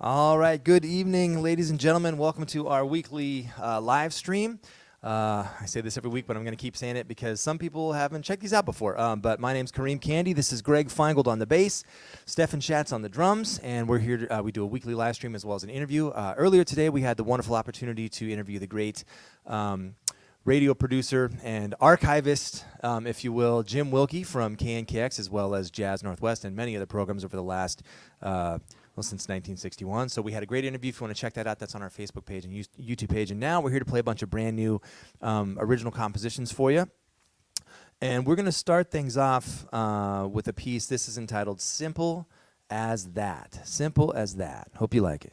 All right, good evening, ladies and gentlemen. Welcome to our weekly live stream. I say this every week, but I'm going to keep saying it because some people haven't checked these out before. But my name's Kareem Candy. This is Greg Feingold on the bass, Stefan Schatz on the drums, and we're here. We do a weekly live stream as well as an interview. Earlier today, we had the wonderful opportunity to interview the great radio producer and archivist, if you will, Jim Wilke from KNKX, as well as Jazz Northwest and many other programs over the last since 1961. So we had a great interview. If you want to check that out, that's on our Facebook page and YouTube page. And now we're here to play a bunch of brand new original compositions for you. And we're going to start things off with a piece. This is entitled Simple as That. Simple as That. Hope you like it.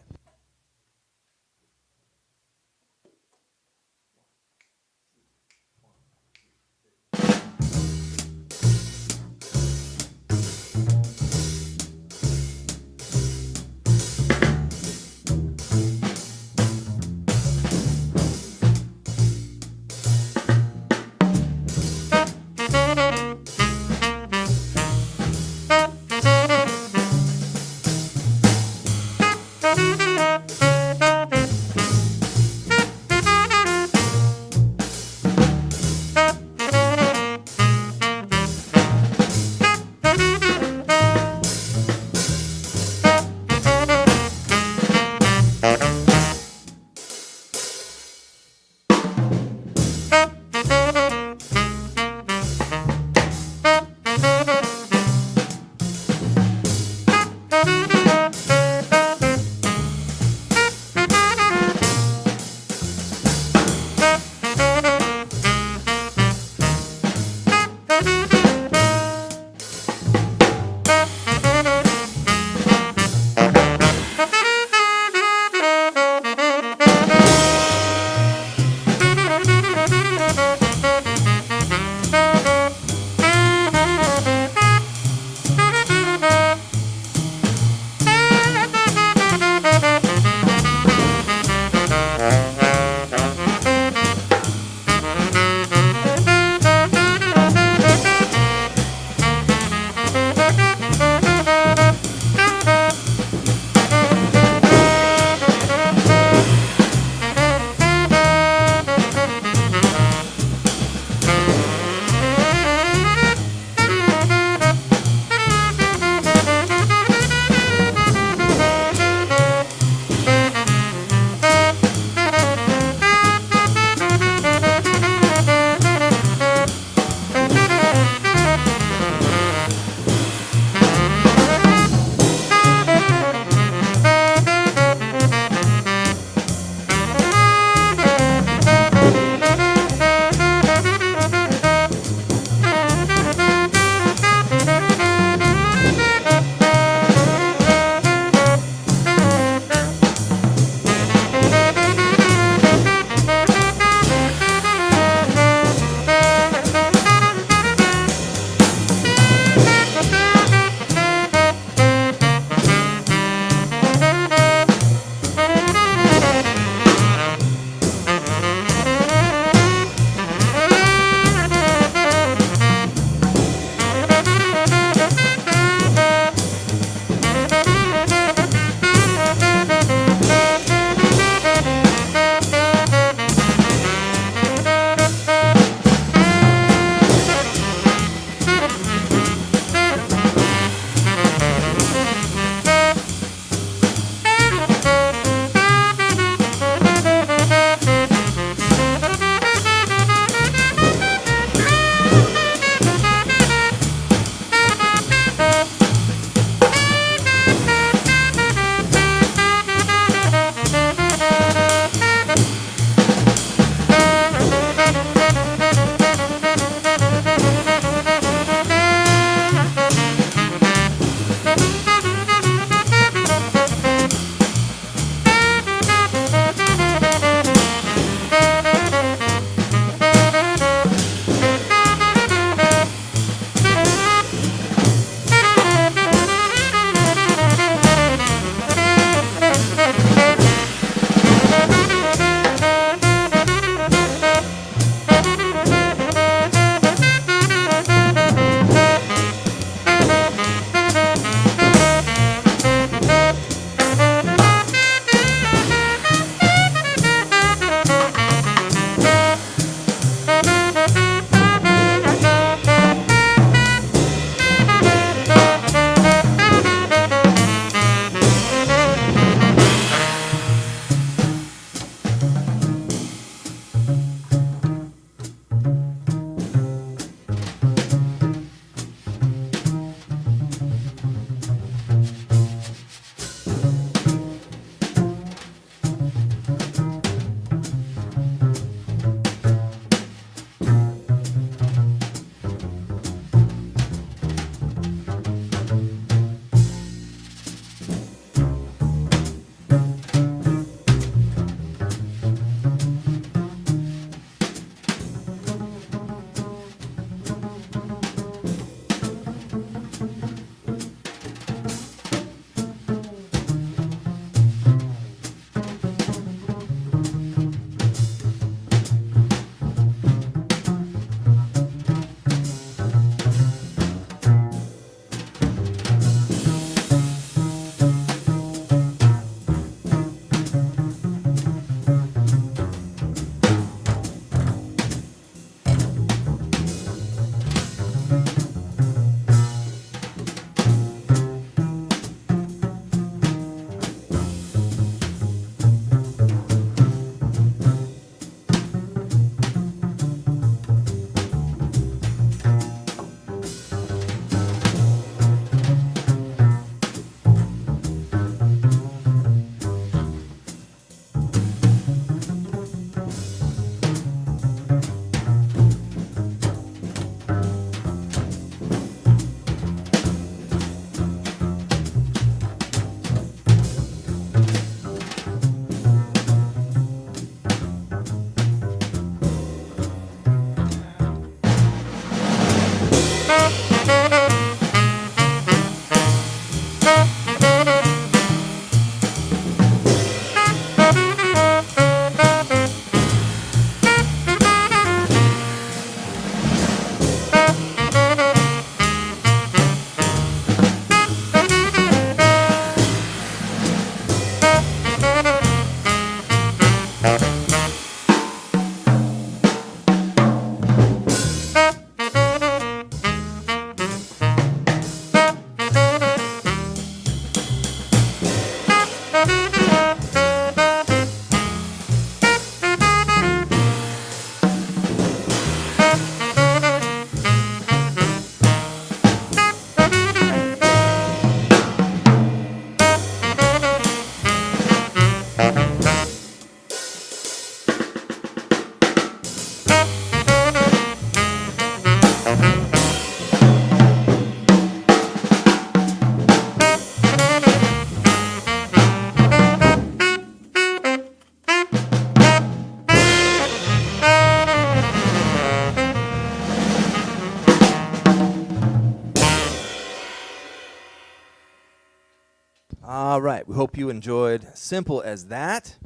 All right, we hope you enjoyed Simple as That.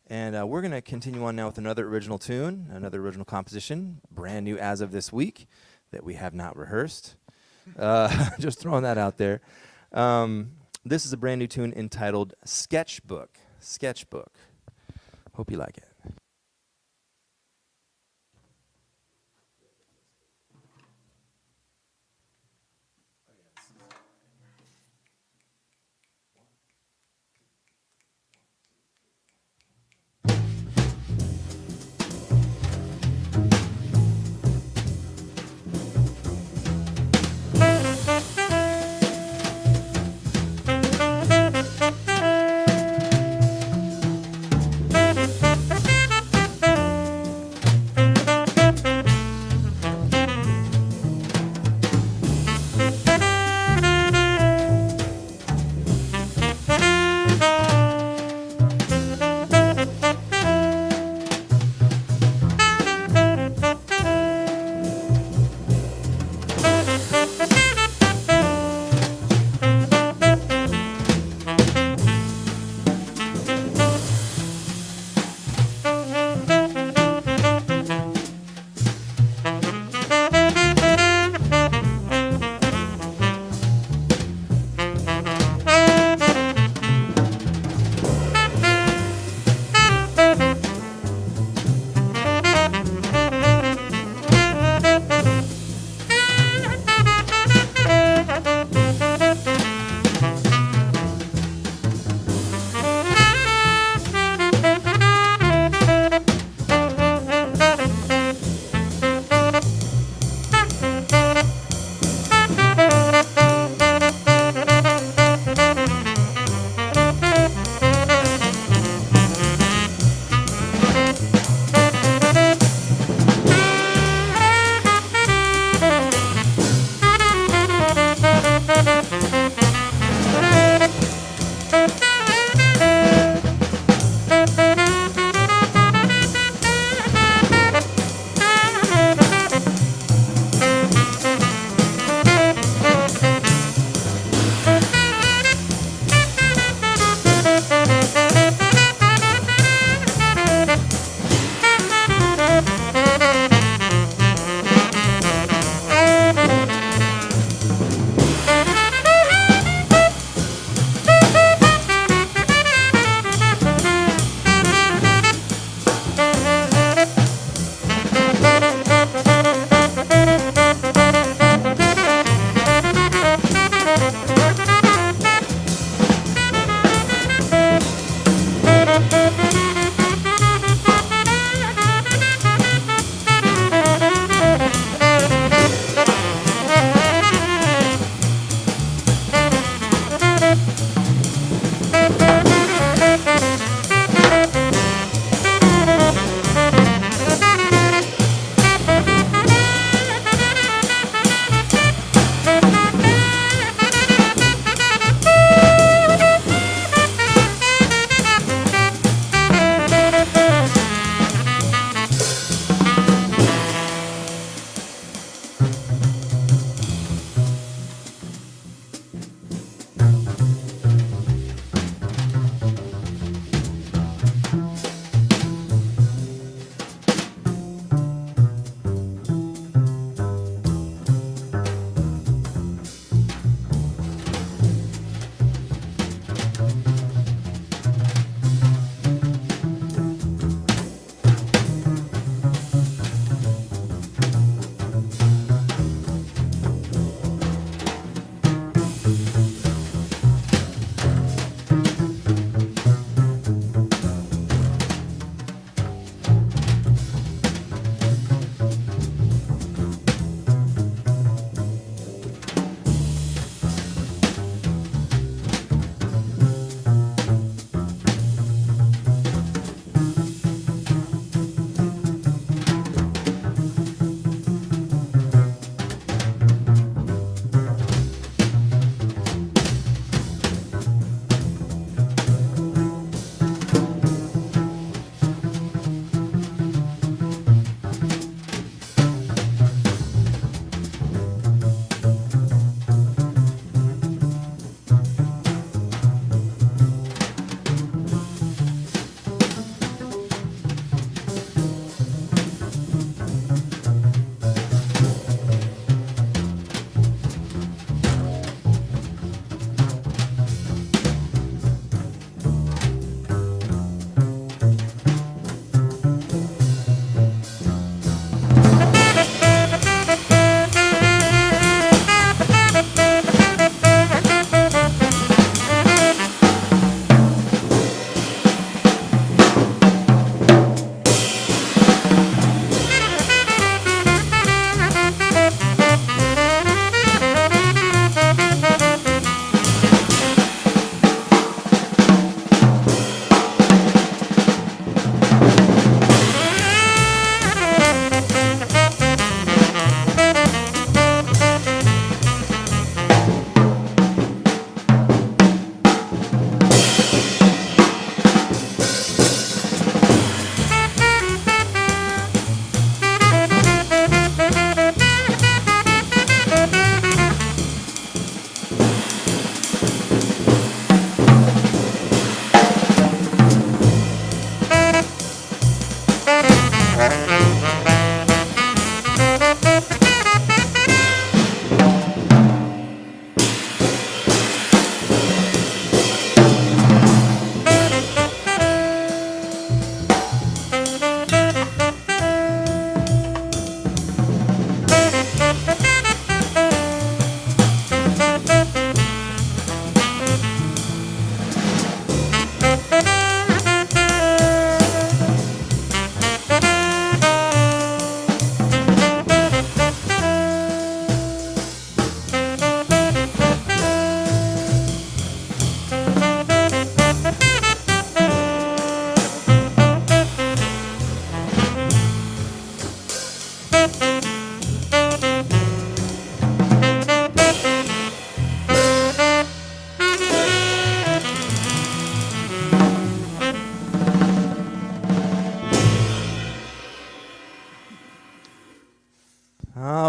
And we're going to continue on now with another original tune, another original composition, brand new as of this week, that we have not rehearsed. Just throwing that out there. This is a brand new tune entitled Sketchbook. Sketchbook. Hope you like it.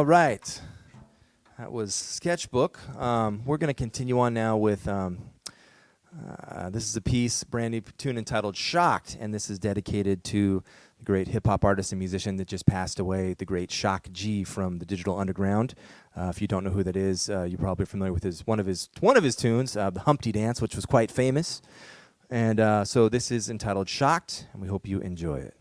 All right. That was Sketchbook. We're going to continue on now with, this is a piece, brand new tune entitled Shocked, and this is dedicated to the great hip-hop artist and musician that just passed away, the great Shock G from the Digital Underground. If you don't know who that is, you're probably familiar with one of his tunes, the Humpty Dance, which was quite famous. And so this is entitled Shocked, and we hope you enjoy it.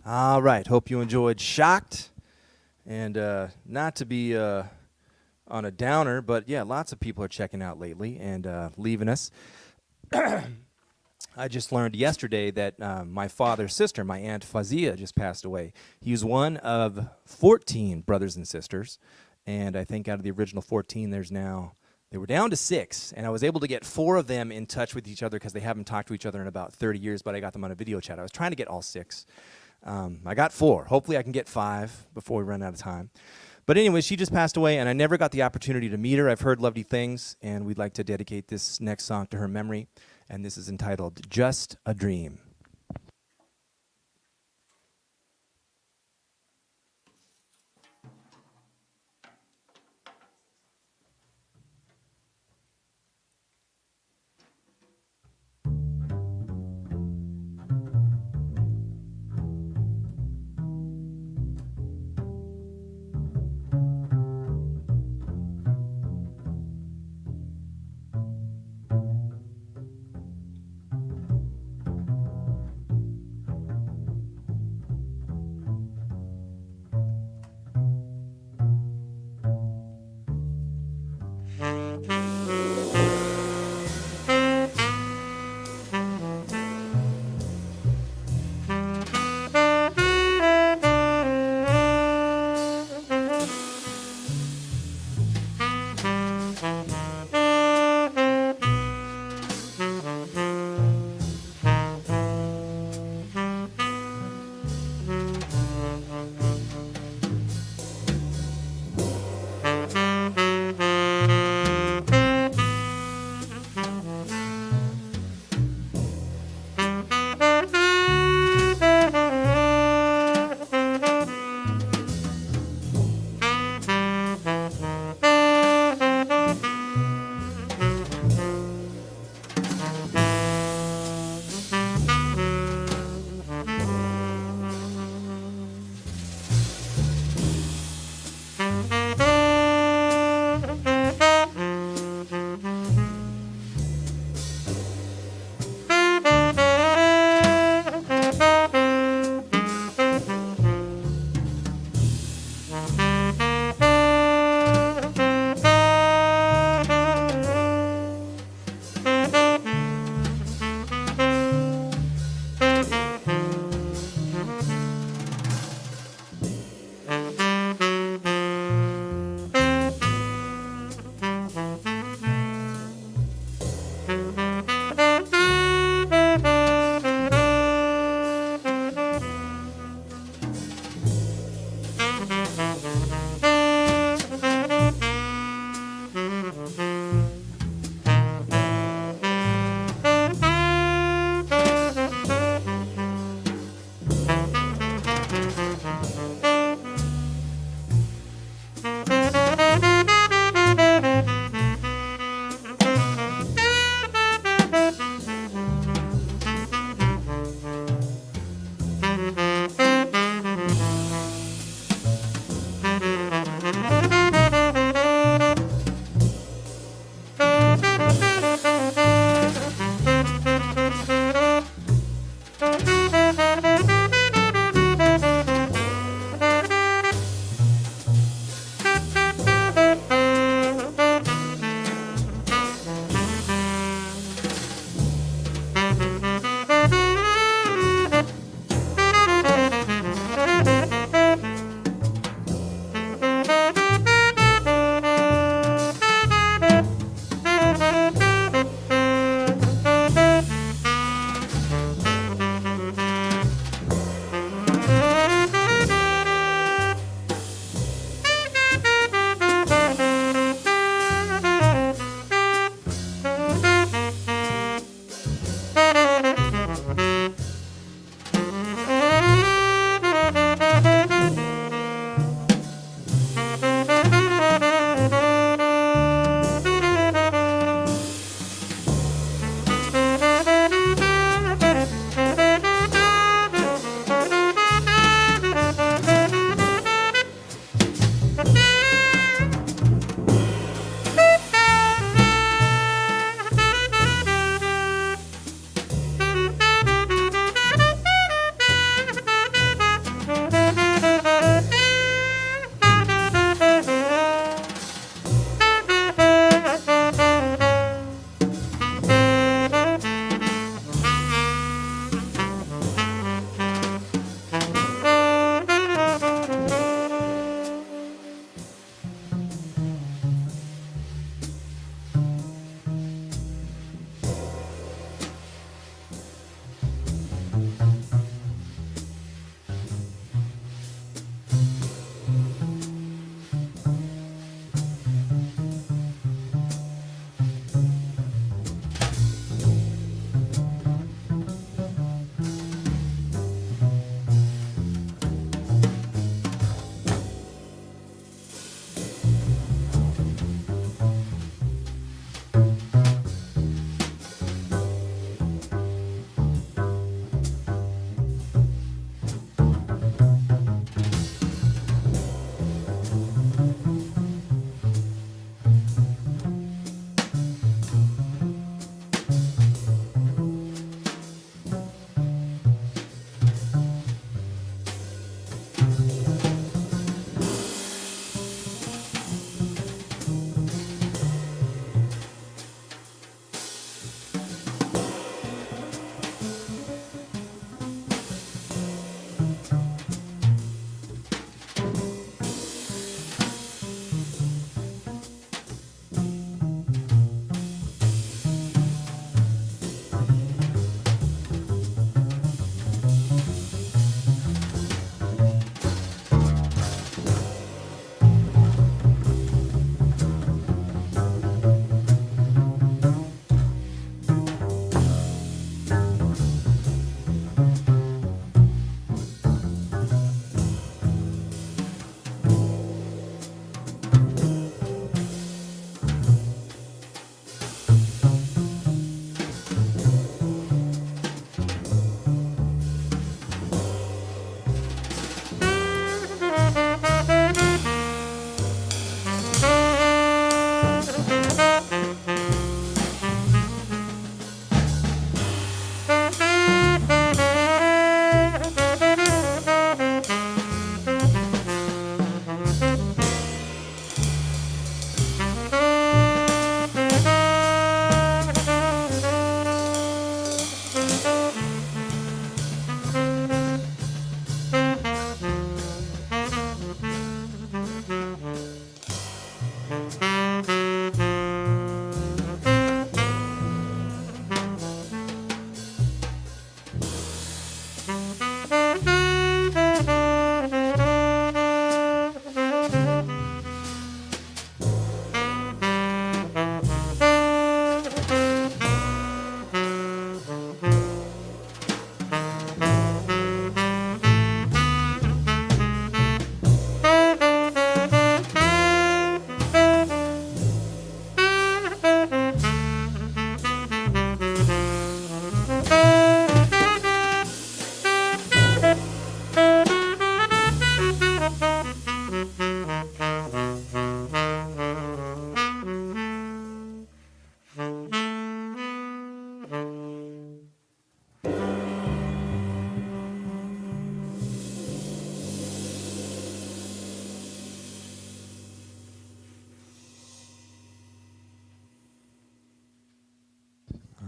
All right. Hope you enjoyed Shocked. And not to be on a downer, but yeah, lots of people are checking out lately and leaving us. I just learned yesterday that my father's sister, my Aunt Fazia, just passed away. He was one of 14 brothers and sisters. And I think out of the original 14, they were down to 6. And I was able to get 4 of them in touch with each other because they haven't talked to each other in about 30 years, but I got them on a video chat. I was trying to get all 6. I got 4. Hopefully I can get 5 before we run out of time. But anyway, she just passed away, and I never got the opportunity to meet her. I've heard lovely things, and we'd like to dedicate this next song to her memory. And this is entitled Just a Dream.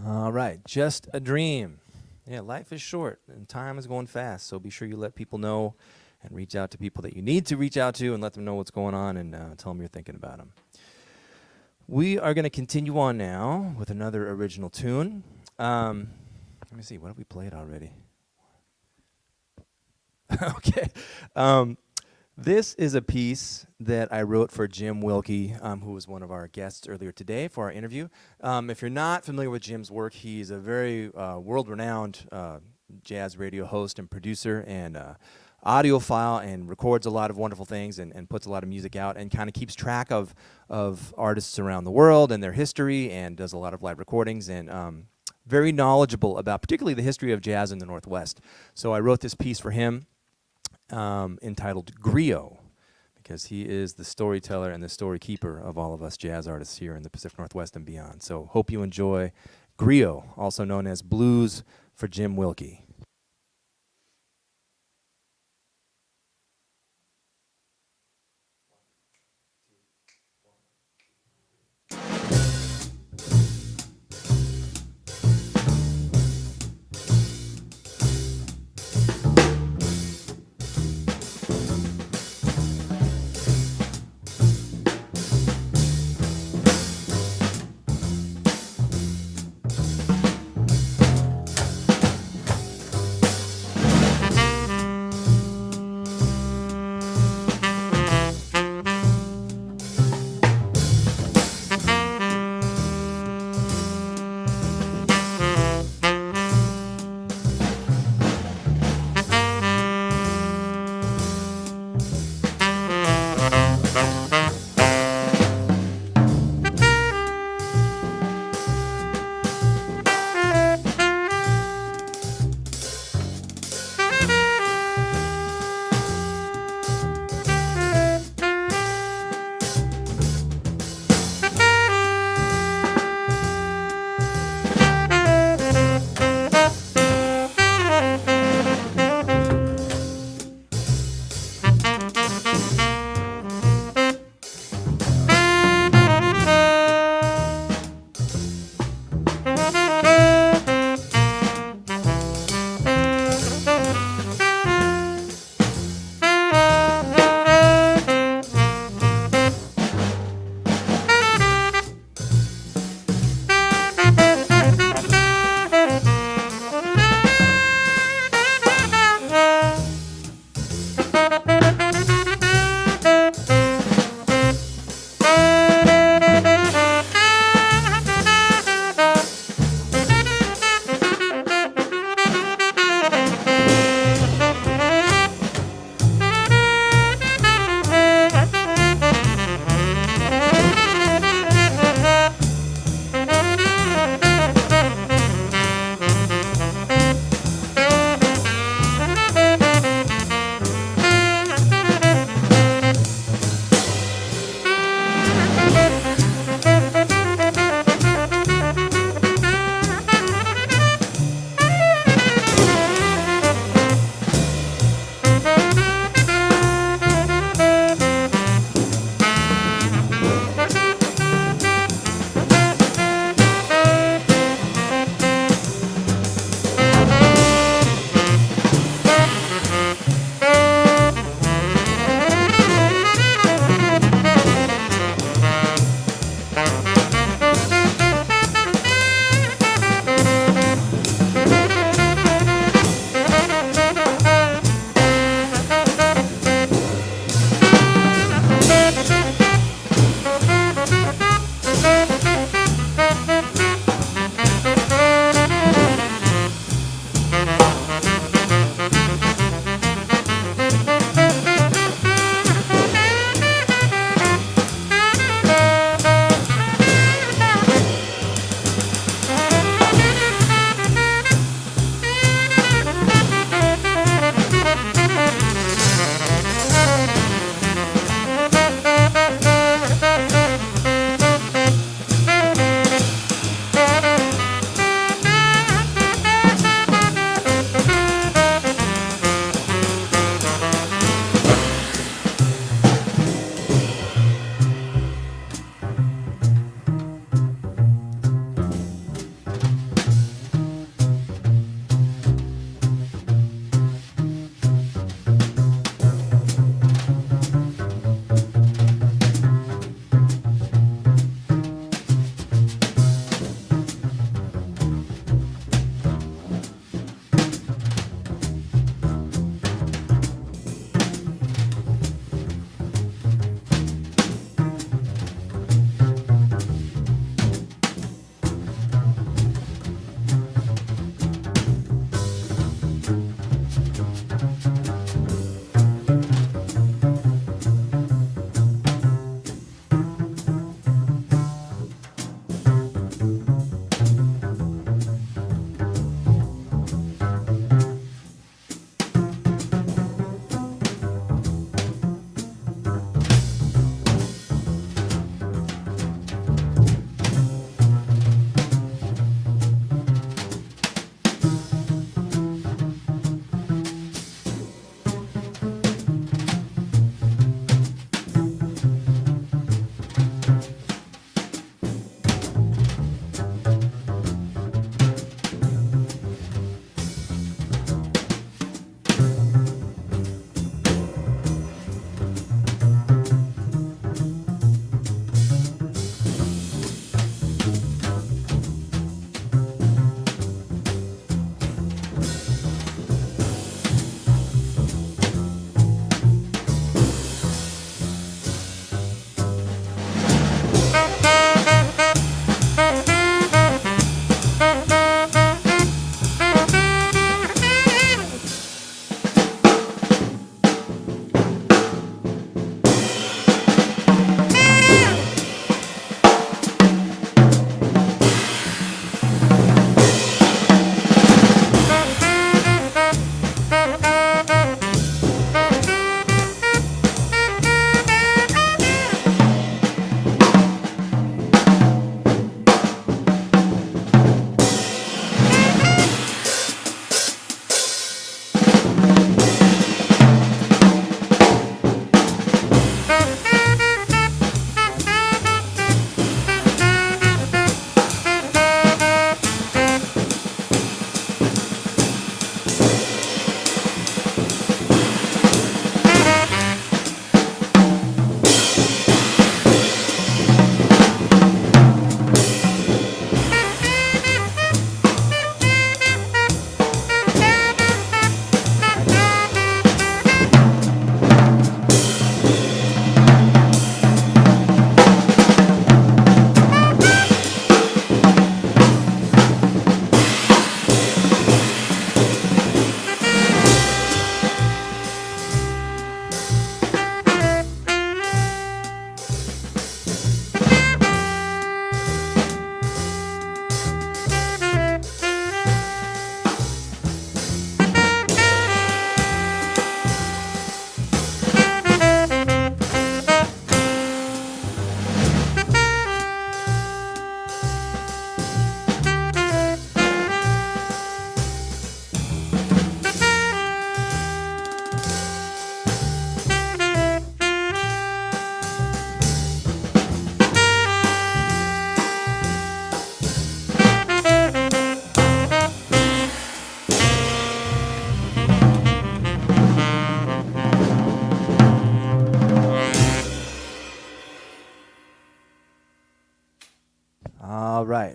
All right, just a dream. Yeah, life is short and time is going fast, so be sure you let people know and reach out to people that you need to reach out to and let them know what's going on and tell them you're thinking about them. We are going to continue on now with another original tune. Let me see, what have we played already? Okay. This is a piece that I wrote for Jim Wilke, who was one of our guests earlier today for our interview. If you're not familiar with Jim's work, he's a very world-renowned jazz radio host and producer and audiophile, and records a lot of wonderful things and puts a lot of music out and kind of keeps track of artists around the world and their history and does a lot of live recordings and very knowledgeable about particularly the history of jazz in the Northwest. So I wrote this piece for him entitled Griot, because he is the storyteller and the story keeper of all of us jazz artists here in the Pacific Northwest and beyond. So hope you enjoy Griot, also known as Blues for Jim Wilke.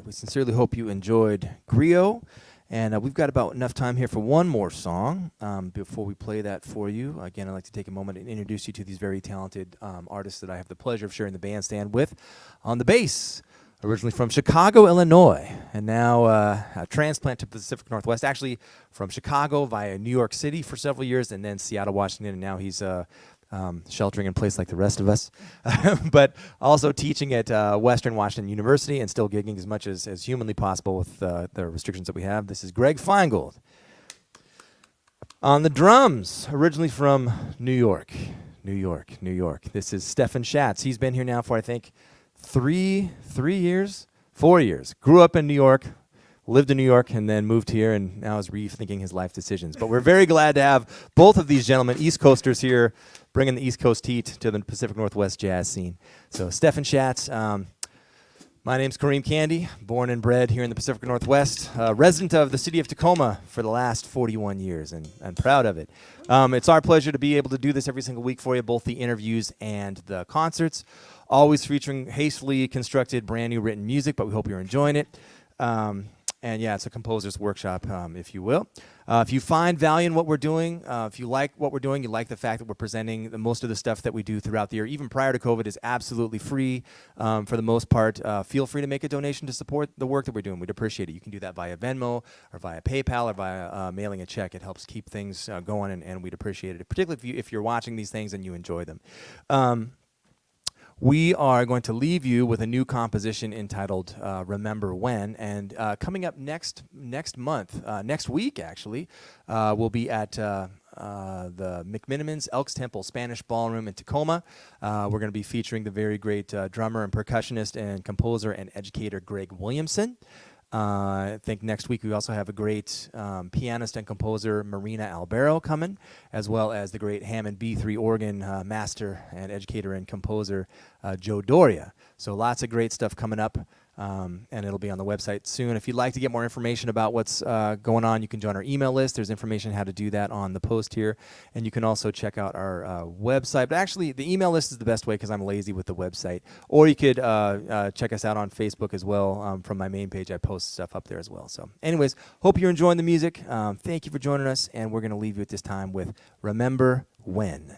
We sincerely hope you enjoyed Griot. And we've got about enough time here for one more song. Before we play that for you, again, I'd like to take a moment and introduce you to these very talented artists that I have the pleasure of sharing the bandstand with. On the bass, originally from Chicago, Illinois, and now a transplant to the Pacific Northwest, actually from Chicago via New York City for several years, and then Seattle, Washington, and now he's sheltering in place like the rest of us, but also teaching at Western Washington University and still gigging as much as humanly possible with the restrictions that we have. This is Greg Feingold. On the drums, originally from New York. This is Stefan Schatz. He's been here now for, I think, 4 years. Grew up in New York, lived in New York, and then moved here, and now is rethinking his life decisions. But we're very glad to have both of these gentlemen, East Coasters, here, bringing the East Coast heat to the Pacific Northwest jazz scene. So Stefan Schatz, my name's Kareem Candy, born and bred here in the Pacific Northwest, resident of the city of Tacoma for the last 41 years, and I'm proud of it. It's our pleasure to be able to do this every single week for you, both the interviews and the concerts, always featuring hastily constructed, brand new written music, but we hope you're enjoying it. And yeah, it's a composer's workshop, if you will. If you find value in what we're doing, if you like what we're doing, you like the fact that we're presenting most of the stuff that we do throughout the year, even prior to COVID, is absolutely free for the most part. Feel free to make a donation to support the work that we're doing. We'd appreciate it. You can do that via Venmo or via PayPal or via mailing a check. It helps keep things going, and we'd appreciate it, particularly if you're watching these things and you enjoy them. We are going to leave you with a new composition entitled Remember When, and coming up next week actually, we'll be at the McMinimans Elks Temple Spanish Ballroom in Tacoma. We're going to be featuring the very great drummer and percussionist and composer and educator Greg Williamson. I think next week we also have a great pianist and composer, Marina Albero, coming, as well as the great Hammond B3 organ master and educator and composer, Joe Doria. So lots of great stuff coming up, and it'll be on the website soon. If you'd like to get more information about what's going on, you can join our email list. There's information how to do that on the post here, and you can also check out our website. But actually, the email list is the best way because I'm lazy with the website. Or you could check us out on Facebook as well. From my main page, I post stuff up there as well. So anyways, hope you're enjoying the music. Thank you for joining us, and we're going to leave you at this time with Remember When.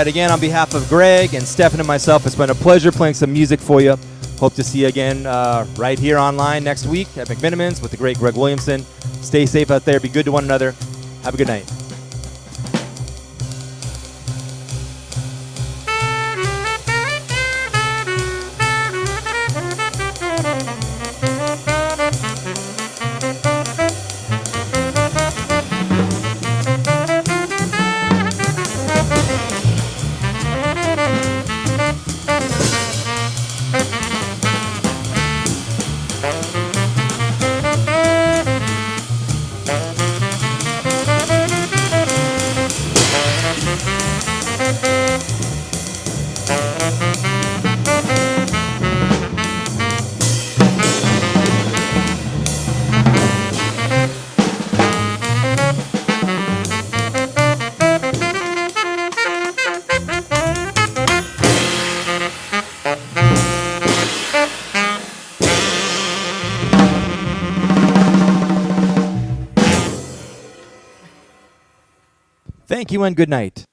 right, again, on behalf of Greg and Stefan and myself, it's been a pleasure playing some music for you. Hope to see you again right here online next week at McMiniman's with the great Greg Williamson. Stay safe out there. Be good to one another. Have a good night. Thank you and good night.